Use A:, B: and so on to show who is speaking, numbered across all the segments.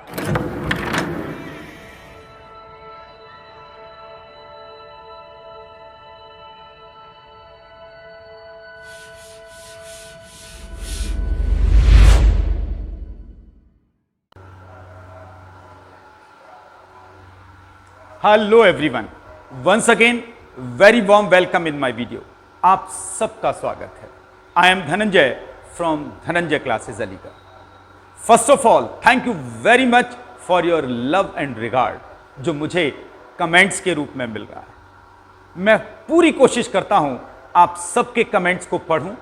A: Hello everyone, once again very warm welcome in my video. आप सबका स्वागत है। I am Dhananjay from Dhananjay Classes Aligarh. First of all thank you very much for your love and regard जो मुझे comments के रूप में मिल रहा है। मैं पूरी कोशिश करता हूं आप सबके कमेंट्स को पढूं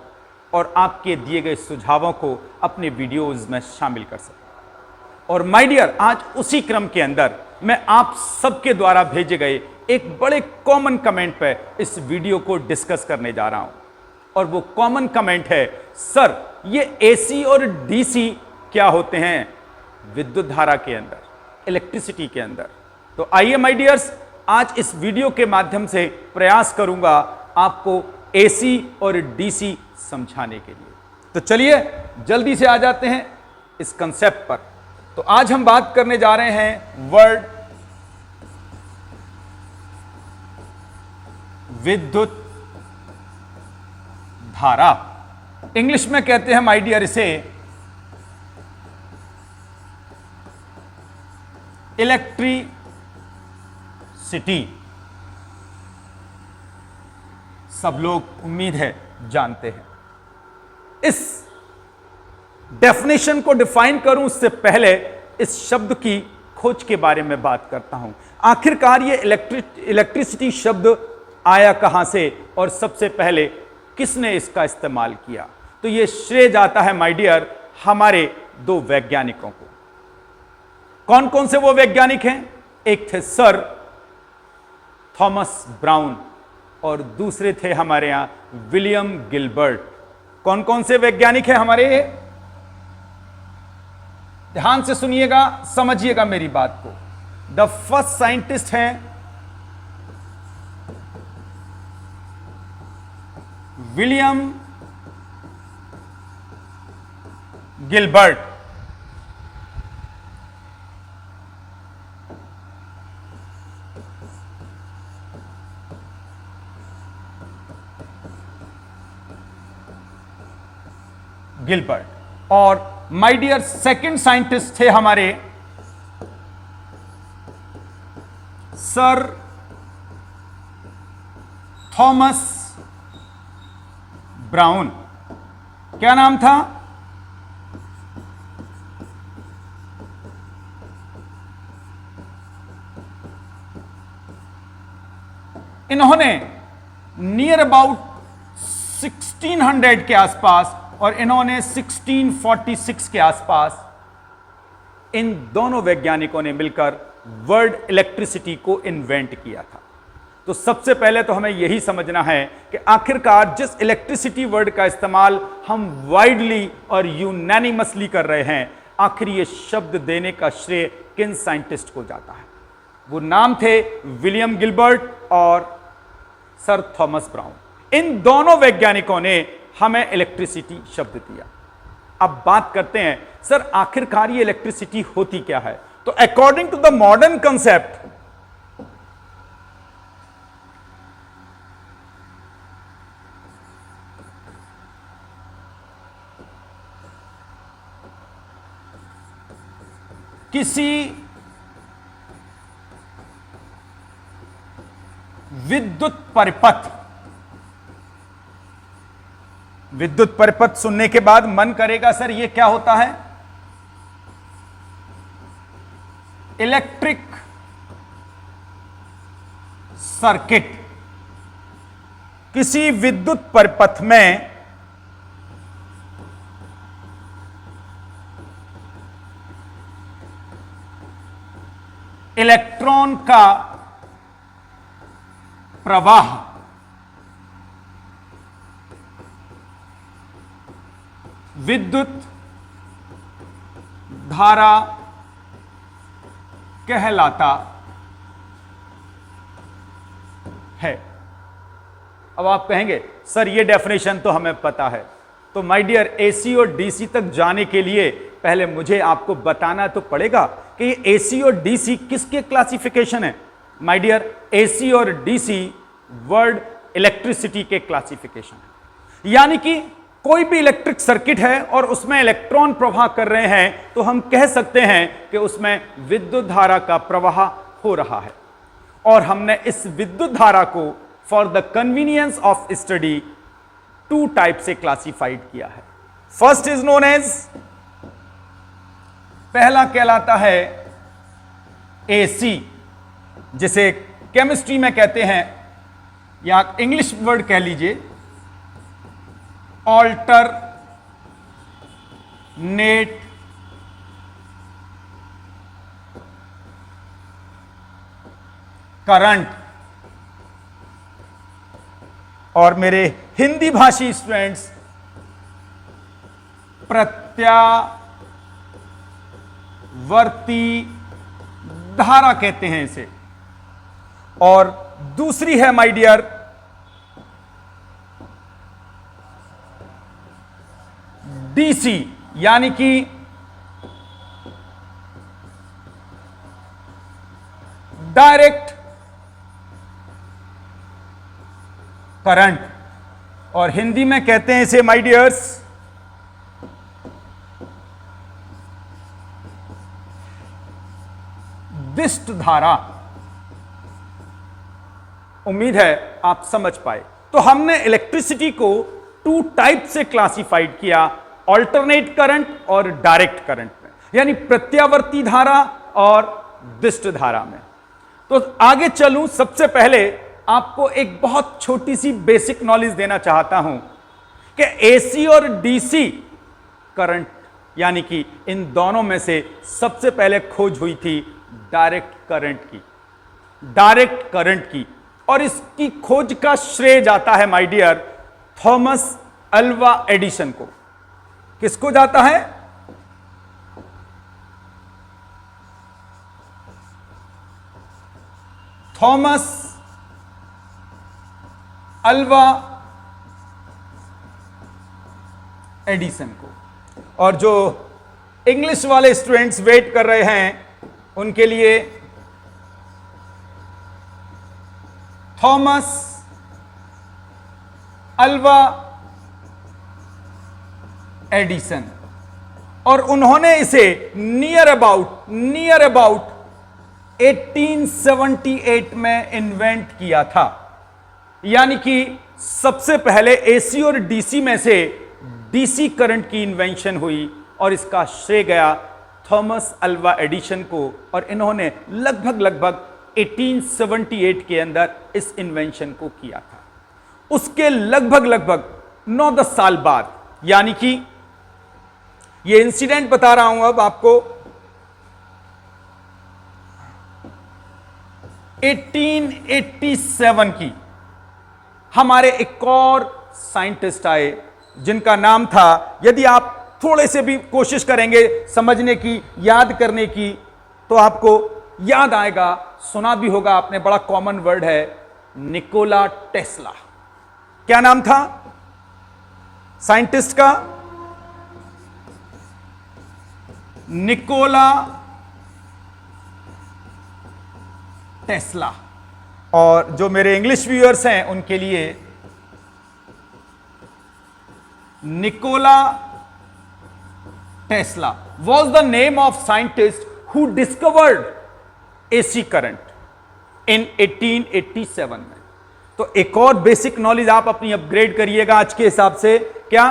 A: और आपके दिए गए सुझावों को अपने वीडियोज में शामिल कर सकूं। और माय डियर, आज उसी क्रम के अंदर मैं आप सबके द्वारा भेजे गए एक बड़े कॉमन कमेंट पर इस वीडियो को डिस्कस करने जा रहा हूं। और वो कॉमन कमेंट है, सर ये एसी और डीसी क्या होते हैं विद्युत धारा के अंदर, इलेक्ट्रिसिटी के अंदर। तो आइए माय डियर्स, आज इस वीडियो के माध्यम से प्रयास करूंगा आपको एसी और डीसी समझाने के लिए। तो चलिए जल्दी से आ जाते हैं इस कंसेप्ट पर। तो आज हम बात करने जा रहे हैं वर्ड विद्युत धारा। इंग्लिश में कहते हैं माय डियर इसे इलेक्ट्रिसिटी। सब लोग उम्मीद है जानते हैं। इस डेफिनेशन को डिफाइन करूं उससे पहले इस शब्द की खोज के बारे में बात करता हूं। आखिरकार ये इलेक्ट्रिसिटी शब्द आया कहां से और सबसे पहले किसने इसका इस्तेमाल किया। तो ये श्रेय जाता है माय डियर हमारे दो वैज्ञानिकों को। कौन कौन से वो वैज्ञानिक हैं? एक थे सर थॉमस ब्राउन और दूसरे थे हमारे यहां विलियम गिलबर्ट। कौन कौन से वैज्ञानिक हैं हमारे? ध्यान से सुनिएगा, समझिएगा मेरी बात को। द फर्स्ट साइंटिस्ट हैं विलियम गिलबर्ट। गिलबर्ट और माय डियर सेकंड साइंटिस्ट थे हमारे सर थॉमस ब्राउन। क्या नाम था? इन्होंने नियर अबाउट 1600 के आसपास और इन्होंने 1646 के आसपास इन दोनों वैज्ञानिकों ने मिलकर वर्ड इलेक्ट्रिसिटी को इन्वेंट किया था। तो सबसे पहले तो हमें यही समझना है कि आखिरकार जिस इलेक्ट्रिसिटी वर्ड का इस्तेमाल हम वाइडली और यूनैनिमसली कर रहे हैं, आखिर ये शब्द देने का श्रेय किन साइंटिस्ट को जाता है? वो नाम थे विलियम गिलबर्ट और सर थॉमस ब्राउन। इन दोनों वैज्ञानिकों ने हमें इलेक्ट्रिसिटी शब्द दिया। अब बात करते हैं सर आखिरकार ये इलेक्ट्रिसिटी होती क्या है। तो according to the modern concept, किसी विद्युत परिपथ, विद्युत परिपथ सुनने के बाद मन करेगा सर ये क्या होता है? Electric circuit. किसी विद्युत परिपथ में इलेक्ट्रॉन का प्रवाह विद्युत धारा कहलाता है। अब आप कहेंगे सर ये डेफिनेशन तो हमें पता है। तो माय डियर एसी और डीसी तक जाने के लिए पहले मुझे आपको बताना तो पड़ेगा कि एसी और डीसी किसके क्लासिफिकेशन है। माय डियर, एसी और डीसी वर्ड इलेक्ट्रिसिटी के क्लासिफिकेशन है। यानी कि कोई भी इलेक्ट्रिक सर्किट है और उसमें इलेक्ट्रॉन प्रवाह कर रहे हैं तो हम कह सकते हैं कि उसमें विद्युत धारा का प्रवाह हो रहा है। और हमने इस विद्युत धारा को for the convenience of study 2 type से क्लासिफाइड किया है। फर्स्ट इज नोन एज, पहला कहलाता है एसी, जिसे केमिस्ट्री में कहते हैं या इंग्लिश वर्ड कह लीजिए ऑल्टरनेट करंट। और मेरे हिंदी भाषी स्टूडेंट्स प्रत्यावर्ती धारा कहते हैं इसे। और दूसरी है माय डियर डीसी, यानी कि डायरेक्ट करंट। और हिंदी में कहते हैं इसे माय डियर्स विद्युत धारा। उम्मीद है आप समझ पाए। तो हमने इलेक्ट्रिसिटी को 2 टाइप से क्लासिफाइड किया, ऑल्टरनेट करंट और डायरेक्ट करंट में, यानी प्रत्यावर्ती धारा और विद्युत धारा में। तो आगे चलूं, सबसे पहले आपको एक बहुत छोटी सी बेसिक नॉलेज देना चाहता हूं कि एसी और डीसी करंट, यानी कि इन दोनों में से सबसे पहले खोज हुई थी डायरेक्ट करंट की। और इसकी खोज का श्रेय जाता है my dear Thomas Alva Edison को। किसको जाता है? थॉमस अल्वा एडिसन को। और जो इंग्लिश वाले स्टूडेंट्स वेट कर रहे हैं उनके लिए थॉमस अल्वा एडिसन। और उन्होंने इसे नियर अबाउट 1878 में इन्वेंट किया था। यानी कि सबसे पहले एसी और डीसी में से डीसी करंट की इन्वेंशन हुई और इसका श्रेय गया थॉमस अल्वा एडिसन को। और इन्होंने लगभग 1878 के अंदर इस इन्वेंशन को किया था। उसके लगभग 9-10 साल बाद, यानी कि ये इंसिडेंट बता रहा हूं अब आपको, 1887 की, हमारे एक और साइंटिस्ट आए जिनका नाम था, यदि आप थोड़े से भी कोशिश करेंगे समझने की, याद करने की, तो आपको याद आएगा, सुना भी होगा आपने, बड़ा कॉमन वर्ड है, निकोला टेस्ला। क्या नाम था साइंटिस्ट का? Nikola Tesla. और जो मेरे इंग्लिश व्यूअर्स हैं उनके लिए Nikola Tesla was the name of scientist who discovered AC current in 1887 में। तो एक और बेसिक नॉलेज आप अपनी अपग्रेड करिएगा आज के हिसाब से। क्या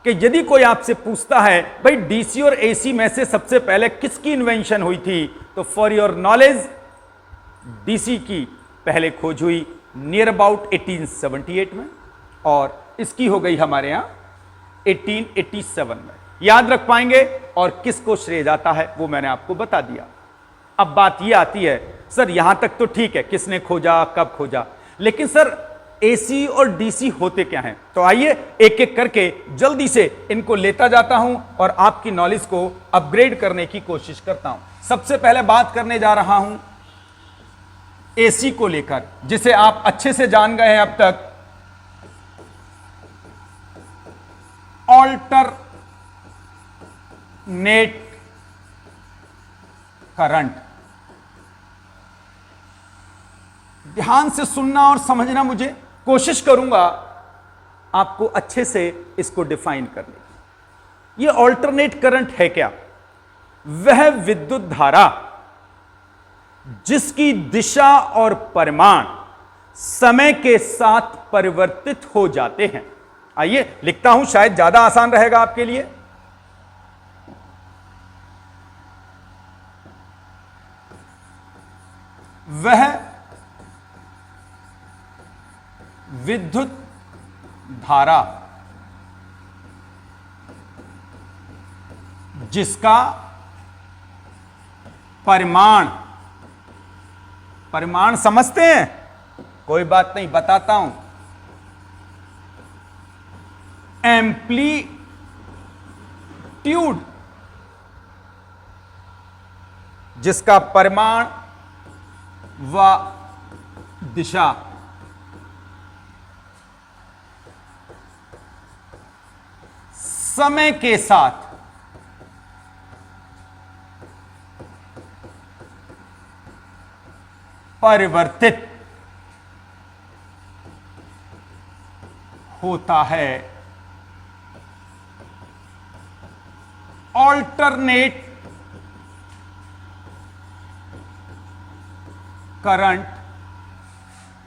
A: कि यदि कोई आपसे पूछता है भाई डीसी और एसी में से सबसे पहले किसकी इन्वेंशन हुई थी, तो फॉर योर नॉलेज डीसी की पहले खोज हुई नियर अबाउट 1878 में और इसकी हो गई हमारे यहां 1887 में। याद रख पाएंगे? और किसको श्रेय जाता है वो मैंने आपको बता दिया। अब बात यह आती है, सर यहां तक तो ठीक है, किसने खोजा, कब खोजा, लेकिन सर एसी और डीसी होते क्या हैं? तो आइए एक एक करके जल्दी से इनको लेता जाता हूं और आपकी नॉलेज को अपग्रेड करने की कोशिश करता हूं। सबसे पहले बात करने जा रहा हूं एसी को लेकर, जिसे आप अच्छे से जान गए हैं अब तक, नेट करंट। ध्यान से सुनना और समझना, मुझे कोशिश करूंगा आपको अच्छे से इसको डिफाइन करने की। यह ऑल्टरनेट करंट है क्या? वह विद्युत धारा जिसकी दिशा और परिमाण समय के साथ परिवर्तित हो जाते हैं। आइए लिखता हूं, शायद ज्यादा आसान रहेगा आपके लिए। वह विद्युत धारा जिसका परिमाण समझते हैं? कोई बात नहीं, बताता हूं। एम्पलीट्यूड, जिसका परिमाण व दिशा समय के साथ परिवर्तित होता है। ऑल्टरनेट करंट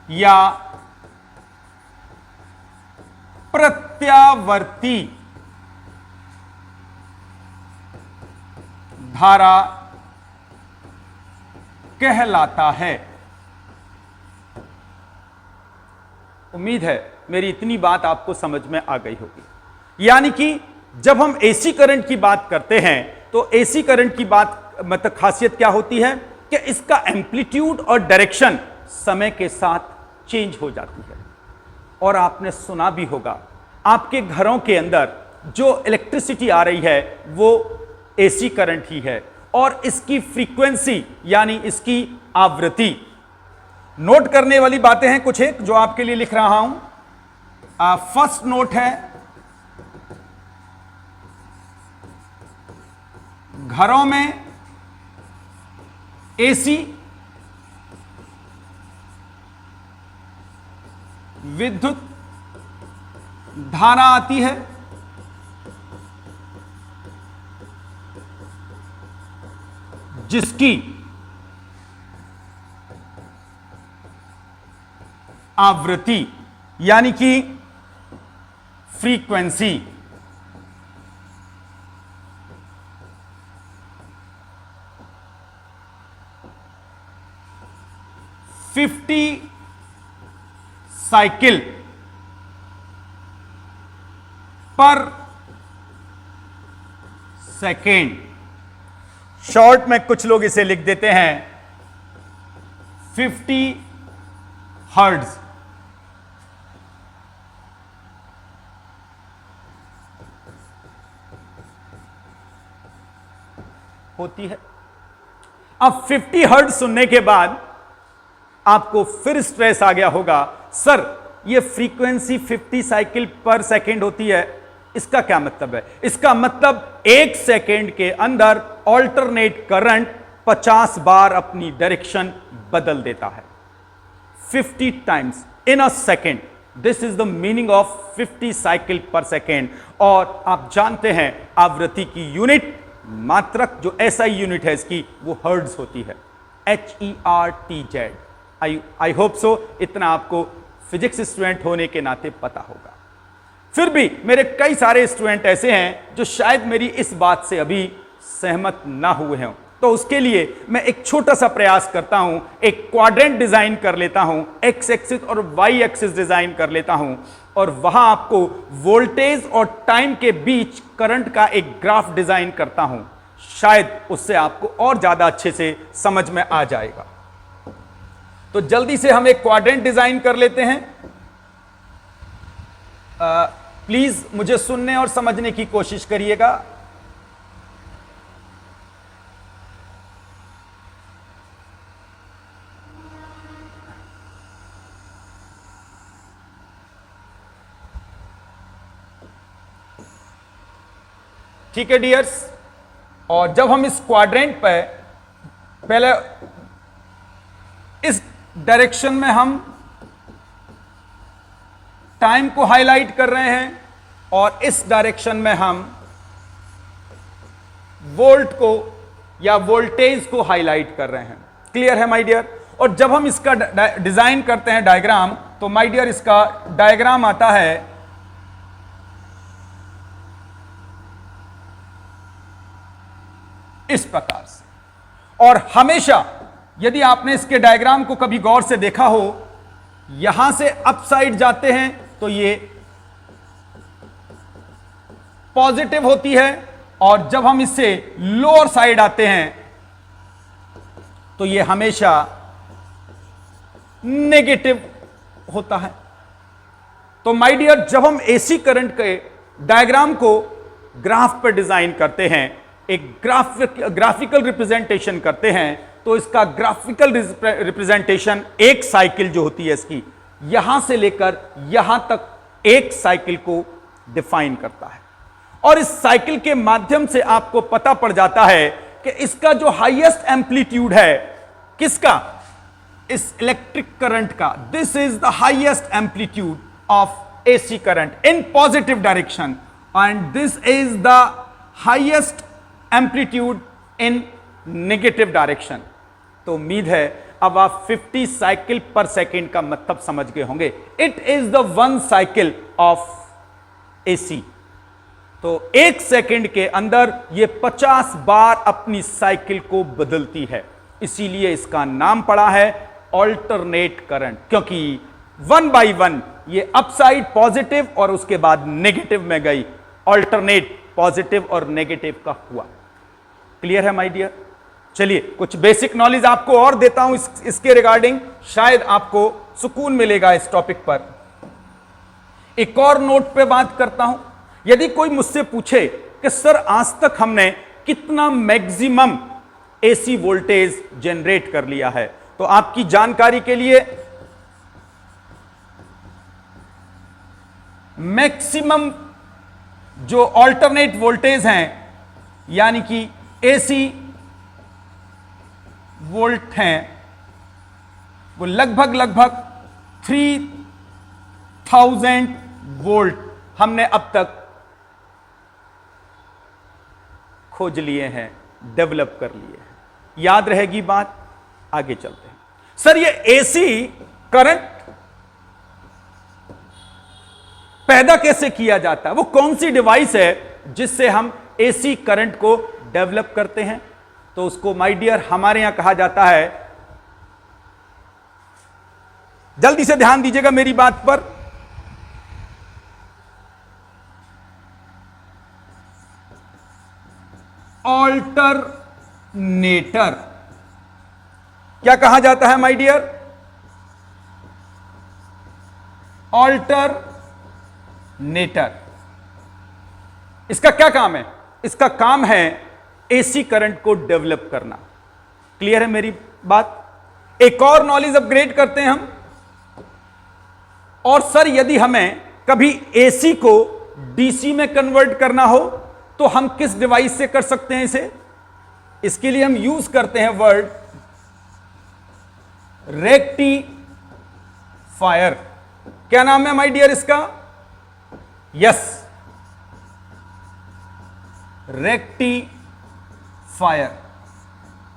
A: या प्रत्यावर्ती धारा कहलाता है। उम्मीद है मेरी इतनी बात आपको समझ में आ गई होगी। यानी कि जब हम एसी करंट की बात करते हैं तो एसी करंट की बात मतलब खासियत क्या होती है कि इसका एम्पलीट्यूड और डायरेक्शन समय के साथ चेंज हो जाती है। और आपने सुना भी होगा, आपके घरों के अंदर जो इलेक्ट्रिसिटी आ रही है वो एसी करंट ही है, और इसकी फ्रीक्वेंसी यानी इसकी आवृत्ति। नोट करने वाली बातें हैं कुछ एक जो आपके लिए लिख रहा हूं। फर्स्ट नोट है, घरों में एसी विद्युत धारा आती है जिसकी आवृत्ति यानी कि फ्रीक्वेंसी 50 साइकिल पर सेकेंड। शॉर्ट में कुछ लोग इसे लिख देते हैं 50 हर्ट्ज। होती है। अब 50 हर्ट्ज सुनने के बाद आपको फिर स्ट्रेस आ गया होगा, सर ये फ्रीक्वेंसी 50 साइकिल पर सेकेंड होती है, इसका क्या मतलब है? इसका मतलब एक सेकेंड के अंदर ऑल्टरनेट करंट 50 बार अपनी डायरेक्शन बदल देता है। 50 times in a second, this is the meaning of 50 cycle पर सेकेंड। और आप जानते हैं आवृत्ति की यूनिट, मात्रक जो एसआई यूनिट है इसकी, वो हर्ट्ज होती है, HERTZ। आई होप सो इतना आपको फिजिक्स स्टूडेंट होने के नाते पता होगा। फिर भी मेरे कई सारे स्टूडेंट ऐसे हैं जो शायद मेरी इस बात से अभी सहमत ना हुए हैं, तो उसके लिए मैं एक छोटा सा प्रयास करता हूं, एक क्वाड्रेंट डिजाइन कर लेता हूं, एक्स एक्सिस और वाई एक्सिस डिजाइन कर लेता हूं, और वहां आपको वोल्टेज और टाइम के बीच करंट का एक ग्राफ डिजाइन करता हूं। शायद उससे आपको और ज्यादा अच्छे से समझ में आ जाएगा। तो जल्दी से हम एक क्वाड्रेंट डिजाइन कर लेते हैं। प्लीज मुझे सुनने और समझने की कोशिश करिएगा। ठीक है डियर्स, और जब हम इस क्वाड्रेंट पे पहले इस डायरेक्शन में हम टाइम को हाईलाइट कर रहे हैं और इस डायरेक्शन में हम वोल्ट को या वोल्टेज को हाईलाइट कर रहे हैं। क्लियर है माय डियर? और जब हम इसका डिजाइन करते हैं डायग्राम, तो माय डियर इसका डायग्राम आता है इस प्रकार से। और हमेशा यदि आपने इसके डायग्राम को कभी गौर से देखा हो, यहां से अप साइड जाते हैं तो ये पॉजिटिव होती है, और जब हम इससे लोअर साइड आते हैं तो ये हमेशा नेगेटिव होता है। तो माय डियर, जब हम एसी करंट के डायग्राम को ग्राफ पर डिजाइन करते हैं, एक ग्राफिकल रिप्रेजेंटेशन करते हैं, तो इसका ग्राफिकल रिप्रेजेंटेशन एक साइकिल जो होती है इसकी, यहां से लेकर यहां तक एक साइकिल को डिफाइन करता है। और इस साइकिल के माध्यम से आपको पता पड़ जाता है कि इसका जो हाईएस्ट एम्पलीट्यूड है, किसका? इस इलेक्ट्रिक करंट का। This is the highest amplitude of AC current in positive direction, and this is the highest amplitude in negative direction. तो उम्मीद है अब आप 50 साइकिल पर सेकेंड का मतलब समझ गए होंगे। It is the 1 cycle of AC. तो 1 सेकेंड के अंदर ये 50 बार अपनी साइकिल को बदलती है, इसीलिए इसका नाम पड़ा है ऑल्टरनेट करंट, क्योंकि 1 बाई 1 ये अपसाइड पॉजिटिव और उसके बाद नेगेटिव में गई, ऑल्टरनेट पॉजिटिव और नेगेटिव का हुआ। क्लियर है माय डियर? चलिए कुछ बेसिक नॉलेज आपको और देता हूं इसके रिगार्डिंग, शायद आपको सुकून मिलेगा इस टॉपिक पर। एक और नोट पे बात करता हूं। यदि कोई मुझसे पूछे कि सर आज तक हमने कितना मैक्सिमम एसी वोल्टेज जनरेट कर लिया है, तो आपकी जानकारी के लिए मैक्सिमम जो ऑल्टरनेट वोल्टेज हैं, यानी कि एसी वोल्ट हैं, वो लगभग 3000 वोल्ट हमने अब तक खोज लिए हैं, डेवलप कर लिए हैं। याद रहेगी बात? आगे चलते हैं। सर ये एसी करंट पैदा कैसे किया जाता है? वो कौन सी डिवाइस है जिससे हम एसी करंट को डेवलप करते हैं? तो उसको माय डियर हमारे यहां कहा जाता है, जल्दी से ध्यान दीजिएगा मेरी बात पर, ऑल्टरनेटर। क्या कहा जाता है माय डियर? ऑल्टरनेटर। इसका क्या काम है? इसका काम है एसी करंट को डेवलप करना। क्लियर है मेरी बात? एक और नॉलेज अपग्रेड करते हैं हम। और सर यदि हमें कभी एसी को डीसी में कन्वर्ट करना हो तो हम किस डिवाइस से कर सकते हैं इसे? इसके लिए हम यूज करते हैं वर्ड रेक्टिफायर। क्या नाम है माय डियर इसका? Yes, rectifier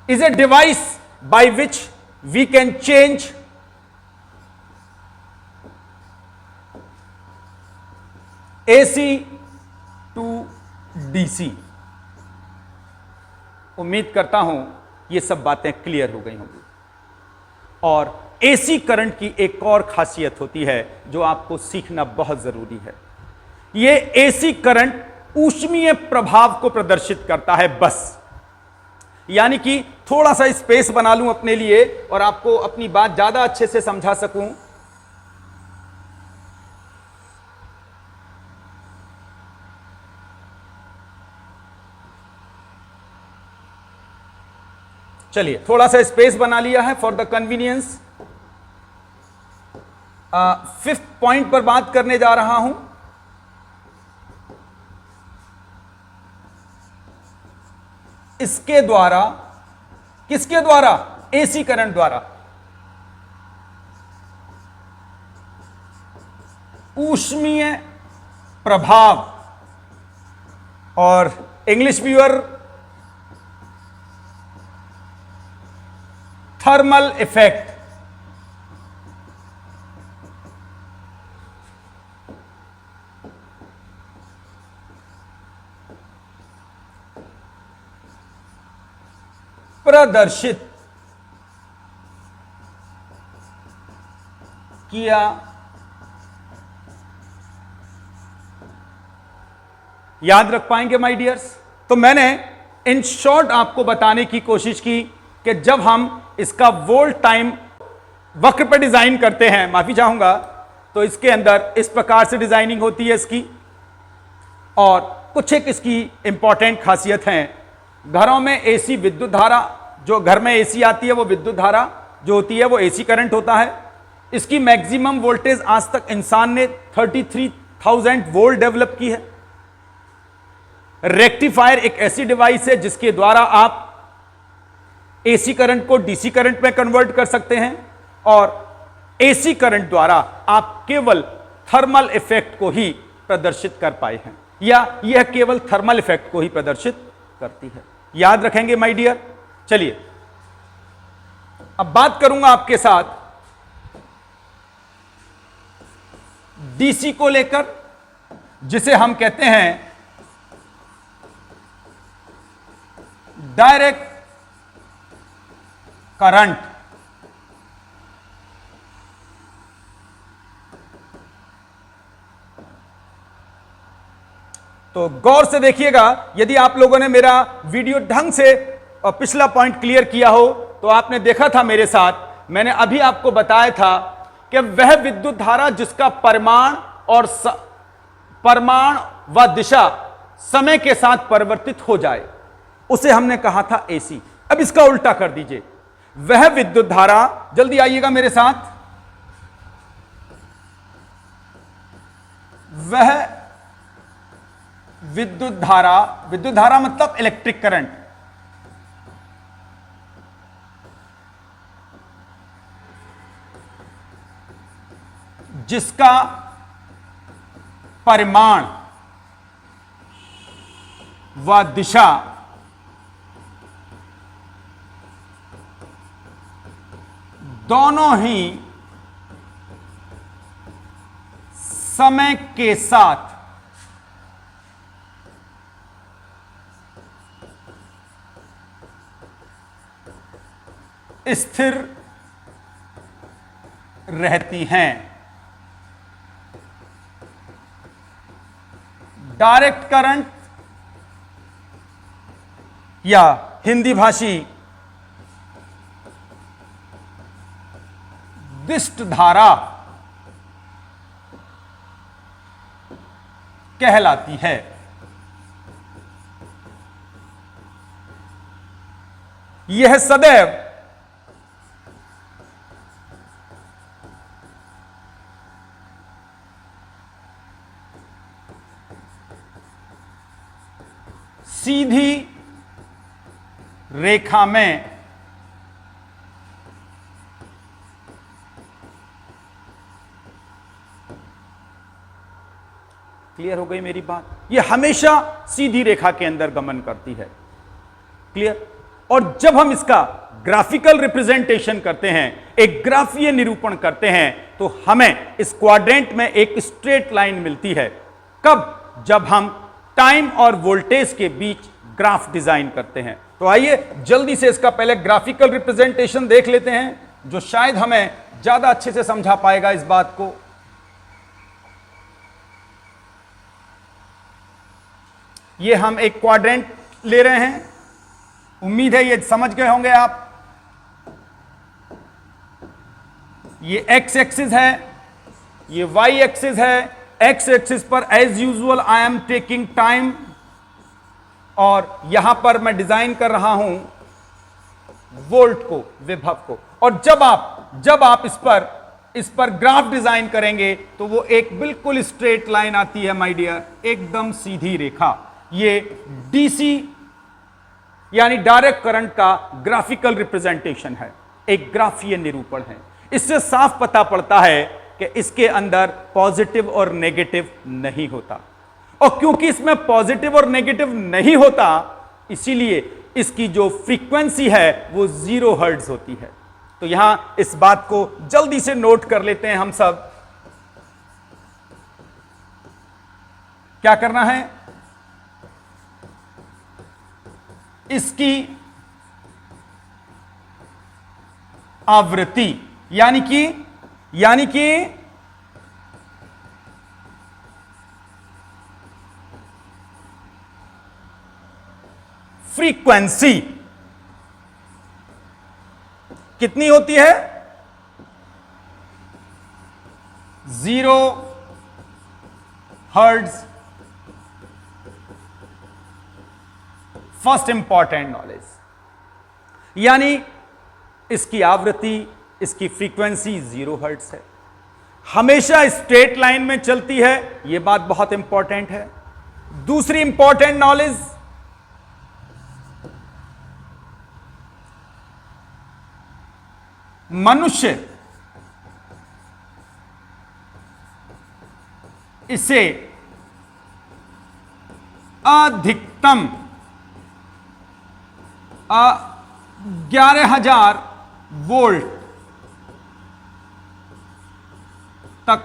A: is a device by which we can change AC to DC। उम्मीद करता हूं ये सब बातें क्लियर हो गई होंगी। और एसी करंट की एक और खासियत होती है जो आपको सीखना बहुत जरूरी है। ये एसी करंट ऊष्मीय प्रभाव को प्रदर्शित करता है बस। यानी कि थोड़ा सा स्पेस बना लूं अपने लिए और आपको अपनी बात ज्यादा अच्छे से समझा सकूं। चलिए थोड़ा सा स्पेस बना लिया है for the convenience. 5th point पर बात करने जा रहा हूं। इसके द्वारा, किसके द्वारा? एसी करंट द्वारा ऊष्मीय प्रभाव, और इंग्लिश व्यूअर थर्मल इफेक्ट। प्रदर्शित किया याद रख पाएंगे माय डियर्स? तो मैंने इन शॉर्ट आपको बताने की कोशिश की कि जब हम इसका वोल्ट टाइम वक्र पर डिजाइन करते हैं, माफी चाहूंगा, तो इसके अंदर इस प्रकार से डिजाइनिंग होती है इसकी, और कुछ एक इसकी इंपॉर्टेंट खासियत हैं। घरों में एसी विद्युत धारा, जो घर में एसी आती है वो विद्युत धारा जो होती है वो एसी करंट होता है। इसकी मैक्सिमम वोल्टेज आज तक इंसान ने 33,000 वोल्ट डेवलप की है। रेक्टिफायर एक ऐसी डिवाइस है जिसके द्वारा आप एसी करंट को डीसी करंट में कन्वर्ट कर सकते हैं, और एसी करंट द्वारा आप केवल थर्मल इफेक्ट को ही प्रदर्शित कर पाए हैं, या यह केवल थर्मल इफेक्ट को ही प्रदर्शित करती है। याद रखेंगे माय डियर? चलिए अब बात करूंगा आपके साथ डीसी को लेकर, जिसे हम कहते हैं डायरेक्ट करंट। तो गौर से देखिएगा, यदि आप लोगों ने मेरा वीडियो ढंग से पिछला पॉइंट क्लियर किया हो तो आपने देखा था मेरे साथ, मैंने अभी आपको बताया था कि वह विद्युत धारा जिसका परिमाण व दिशा समय के साथ परिवर्तित हो जाए उसे हमने कहा था एसी। अब इसका उल्टा कर दीजिए, वह विद्युत धारा, जल्दी आइएगा मेरे साथ, वह विद्युत धारा मतलब इलेक्ट्रिक करंट, जिसका परिमाण व दिशा दोनों ही समय के साथ स्थिर रहती हैं। डायरेक्ट करंट या हिंदी भाषी दिष्ट धारा कहलाती है। यह सदैव सीधी रेखा में क्लियर हो गई मेरी बात? यह हमेशा सीधी रेखा के अंदर गमन करती है। क्लियर? और जब हम इसका ग्राफिकल रिप्रेजेंटेशन करते हैं, एक ग्राफीय निरूपण करते हैं, तो हमें इस क्वाड्रेंट में एक स्ट्रेट लाइन मिलती है। कब? जब हम टाइम और वोल्टेज के बीच ग्राफ डिजाइन करते हैं। तो आइए जल्दी से इसका पहले ग्राफिकल रिप्रेजेंटेशन देख लेते हैं, जो शायद हमें ज्यादा अच्छे से समझा पाएगा इस बात को। ये हम एक क्वाड्रेंट ले रहे हैं, उम्मीद है ये समझ गए होंगे आप। ये एक्स एक्सिस है, ये वाई एक्सिस है। एक्स एक्सिस पर as usual I am taking time, और यहां पर मैं डिजाइन कर रहा हूं वोल्ट को, विभव को। और जब आप इस पर ग्राफ डिजाइन करेंगे तो वो एक बिल्कुल स्ट्रेट लाइन आती है माय डियर, एकदम सीधी रेखा। ये डीसी यानी डायरेक्ट करंट का ग्राफिकल रिप्रेजेंटेशन है, एक ग्राफीय निरूपण है। इससे साफ पता पड़ता है कि इसके अंदर पॉजिटिव और नेगेटिव नहीं होता, और क्योंकि इसमें पॉजिटिव और नेगेटिव नहीं होता, इसीलिए इसकी जो फ्रीक्वेंसी है वो 0 हर्ट्ज होती है। तो यहां इस बात को जल्दी से नोट कर लेते हैं हम सब। क्या करना है, इसकी आवृत्ति यानी कि फ्रीक्वेंसी कितनी होती है, 0 हर्ट्ज। फर्स्ट इंपॉर्टेंट नॉलेज, यानी इसकी आवृत्ति, इसकी फ्रीक्वेंसी 0 हर्ट्ज है, हमेशा स्ट्रेट लाइन में चलती है। यह बात बहुत इंपॉर्टेंट है। दूसरी इंपॉर्टेंट नॉलेज, मनुष्य इसे अधिकतम 11,000 वोल्ट तक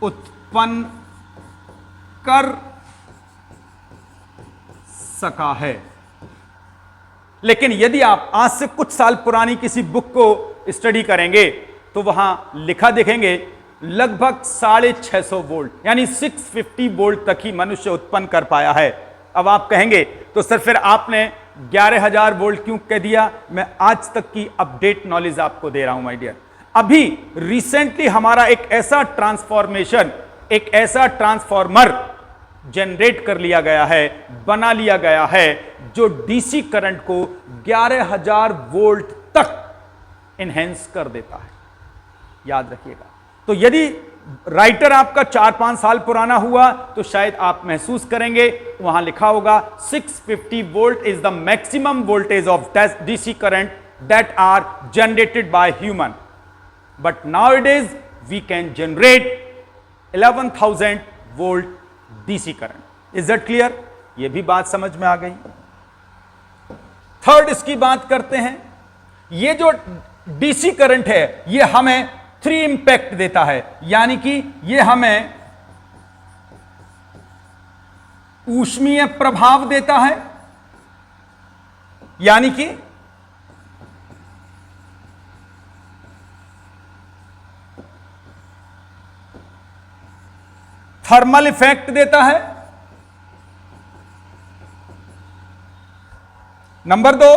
A: उत्पन्न कर सका है। लेकिन यदि आप आज से कुछ साल पुरानी किसी बुक को स्टडी करेंगे तो वहां लिखा देखेंगे लगभग 650 वोल्ट, यानी 650 वोल्ट तक ही मनुष्य उत्पन्न कर पाया है। अब आप कहेंगे तो सर फिर आपने 11,000 वोल्ट क्यों कह दिया? मैं आज तक की अपडेट नॉलेज आपको दे रहा हूं माय डियर। अभी रिसेंटली हमारा एक ऐसा ट्रांसफॉर्मेशन, एक ऐसा ट्रांसफॉर्मर जनरेट कर लिया गया है, बना लिया गया है, जो डीसी करंट को 11,000 वोल्ट तक एनहेंस कर देता है। याद रखिएगा। तो यदि राइटर आपका 4-5 साल पुराना हुआ तो शायद आप महसूस करेंगे, वहां लिखा होगा 650 volt is the maximum voltage of DC current that are generated by human, but nowadays we can generate 11,000 volt DC current. Is that clear? यह भी बात समझ में आ गई। थर्ड इसकी बात करते हैं। यह जो डीसी करंट है यह हमें 3 इंपैक्ट देता है, यानी कि यह हमें ऊष्मीय प्रभाव देता है, यानी कि थर्मल इफेक्ट देता है। नंबर 2,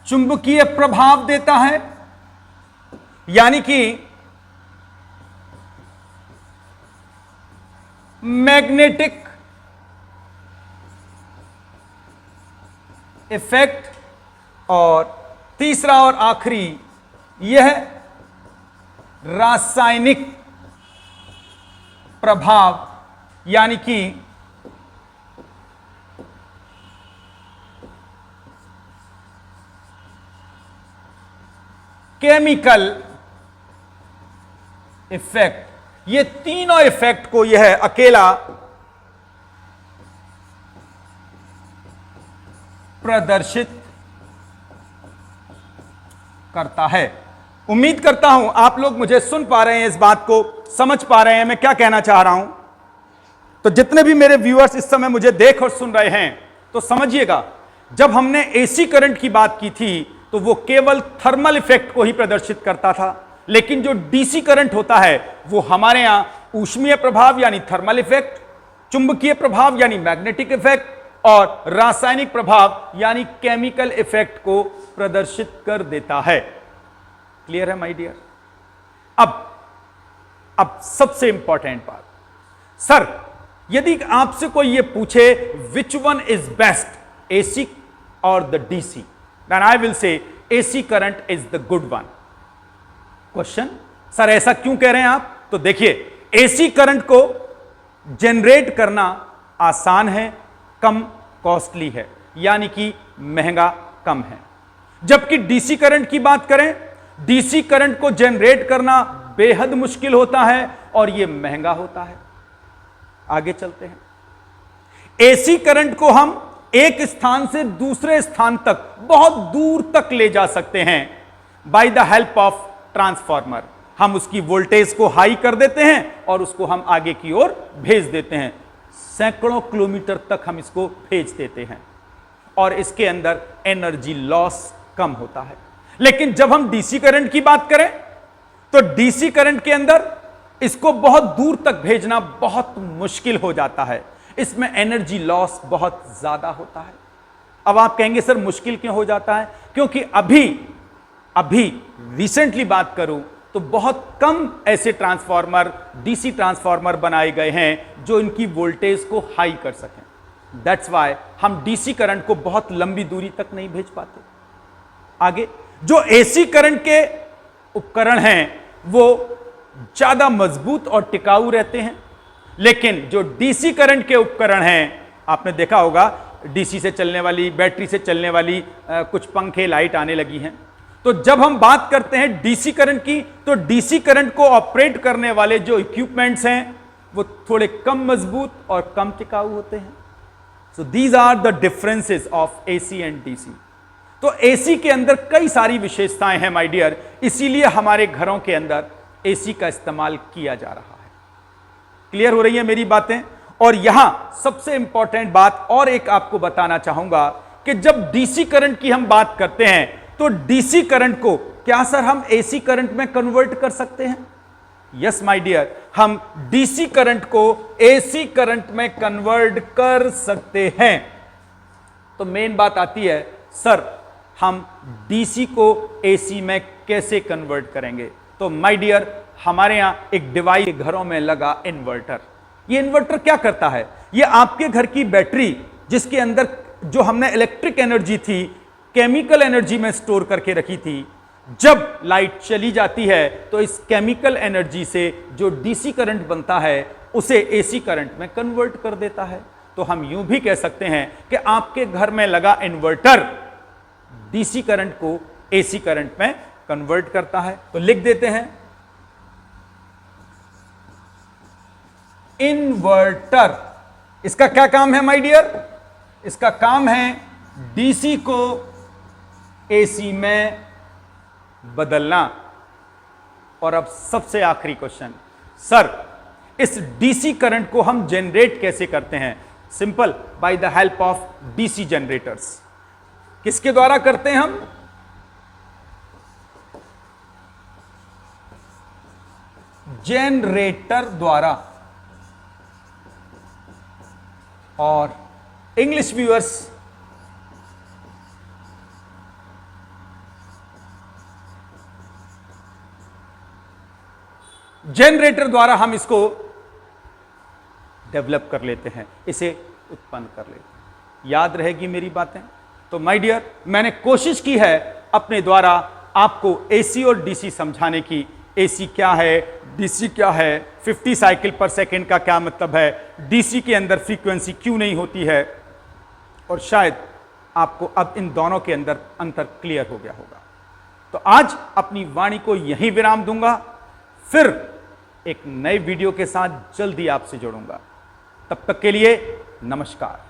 A: चुंबकीय प्रभाव देता है, यानी कि मैग्नेटिक इफेक्ट। और तीसरा और आखिरी, यह रासायनिक प्रभाव, यानी कि केमिकल इफेक्ट। ये तीनों इफेक्ट को यह अकेला प्रदर्शित करता है। उम्मीद करता हूं आप लोग मुझे सुन पा रहे हैं, इस बात को समझ पा रहे हैं मैं क्या कहना चाह रहा हूं। तो जितने भी मेरे व्यूअर्स इस समय मुझे देख और सुन रहे हैं, तो समझिएगा, जब हमने एसी करंट की बात की थी तो वो केवल थर्मल इफेक्ट को ही प्रदर्शित करता था, लेकिन जो डीसी करंट होता है वो हमारे यहां ऊष्मीय प्रभाव यानी थर्मल इफेक्ट, चुंबकीय प्रभाव यानी मैग्नेटिक इफेक्ट और रासायनिक प्रभाव यानी केमिकल इफेक्ट को प्रदर्शित कर देता है। क्लियर है माय डियर? अब सबसे इंपॉर्टेंट बात, सर यदि आपसे कोई यह पूछे which one is best, AC और the DC, then I will say AC current is the good one. Question, sir ऐसा क्यों कह रहे हैं आप? तो देखिए, एसी करंट को जनरेट करना आसान है, कम कॉस्टली है, यानी कि महंगा कम है। जबकि डीसी करंट की बात करें, डीसी करंट को जनरेट करना बेहद मुश्किल होता है और यह महंगा होता है। आगे चलते हैं। एसी करंट को हम एक स्थान से दूसरे स्थान तक, बहुत दूर तक ले जा सकते हैं by the help of transformer. हम उसकी वोल्टेज को हाई कर देते हैं और उसको हम आगे की ओर भेज देते हैं। सैकड़ों किलोमीटर तक हम इसको भेज देते हैं और इसके अंदर एनर्जी लॉस कम होता है। लेकिन जब हम डीसी करंट की बात करें तो डीसी करंट के अंदर इसको बहुत दूर तक भेजना बहुत मुश्किल हो जाता है। इसमें एनर्जी लॉस बहुत ज्यादा होता है। अब आप कहेंगे सर मुश्किल क्यों हो जाता है? क्योंकि अभी रिसेंटली बात करूं तो बहुत कम ऐसे ट्रांसफार्मर, डीसी ट्रांसफार्मर बनाए गए हैं जो इनकी वोल्टेज को हाई कर सकें। दैट्स वाई हम डीसी करंट को बहुत लंबी दूरी तक नहीं भेज पाते। आगे जो एसी करंट के उपकरण हैं वो ज्यादा मजबूत और टिकाऊ रहते हैं, लेकिन जो डीसी करंट के उपकरण हैं, आपने देखा होगा डीसी से चलने वाली, बैटरी से चलने वाली कुछ पंखे, लाइट आने लगी हैं। तो जब हम बात करते हैं डीसी करंट की, तो डीसी करंट को ऑपरेट करने वाले जो इक्विपमेंट्स हैं वो थोड़े कम मजबूत और कम टिकाऊ होते हैं। So these are the differences of AC and DC. तो एसी के अंदर कई सारी विशेषताएं हैं माय डियर, इसीलिए हमारे घरों के अंदर एसी का इस्तेमाल किया जा रहा है। क्लियर हो रही है मेरी बातें? और यहां सबसे इंपॉर्टेंट बात और एक आपको बताना चाहूंगा कि जब डीसी करंट की हम बात करते हैं तो डीसी करंट को क्या सर हम एसी करंट में कन्वर्ट कर सकते हैं? यस माय डियर, हम डीसी करंट को एसी करंट में कन्वर्ट कर सकते हैं। तो मेन बात आती है, सर हम डीसी को एसी में कैसे कन्वर्ट करेंगे? तो माय डियर, हमारे यहां एक डिवाइस घरों में लगा इन्वर्टर। ये इन्वर्टर क्या करता है? ये आपके घर की बैटरी, जिसके अंदर जो हमने इलेक्ट्रिक एनर्जी थी केमिकल एनर्जी में स्टोर करके रखी थी, जब लाइट चली जाती है तो इस केमिकल एनर्जी से जो डीसी करंट बनता है उसे एसी करंट में कन्वर्ट कर देता है। तो हम यूं भी कह सकते हैं कि आपके घर में लगा इन्वर्टर डीसी करंट को एसी करंट में कन्वर्ट करता है। तो लिख देते हैं, इन्वर्टर। इसका क्या काम है माय डियर? इसका काम है डीसी को एसी में बदलना। और अब सबसे आखिरी क्वेश्चन, सर इस डीसी करंट को हम जनरेट कैसे करते हैं? Simple, by the help of DC generators. किसके द्वारा करते हैं हम? जनरेटर द्वारा। और इंग्लिश व्यूअर्स, जनरेटर द्वारा हम इसको डेवलप कर लेते हैं, इसे उत्पन्न कर लेते हैं। याद रहेगी मेरी बातें? तो माय डियर, मैंने कोशिश की है अपने द्वारा आपको एसी और डीसी समझाने की। एसी क्या है, डीसी क्या है, 50 साइकिल पर सेकेंड का क्या मतलब है, डीसी के अंदर फ्रीक्वेंसी क्यों नहीं होती है, और शायद आपको अब इन दोनों के अंदर अंतर क्लियर हो गया होगा। तो आज अपनी वाणी को यहीं विराम दूंगा, फिर एक नए वीडियो के साथ जल्दी आपसे जुड़ूंगा। तब तक के लिए नमस्कार।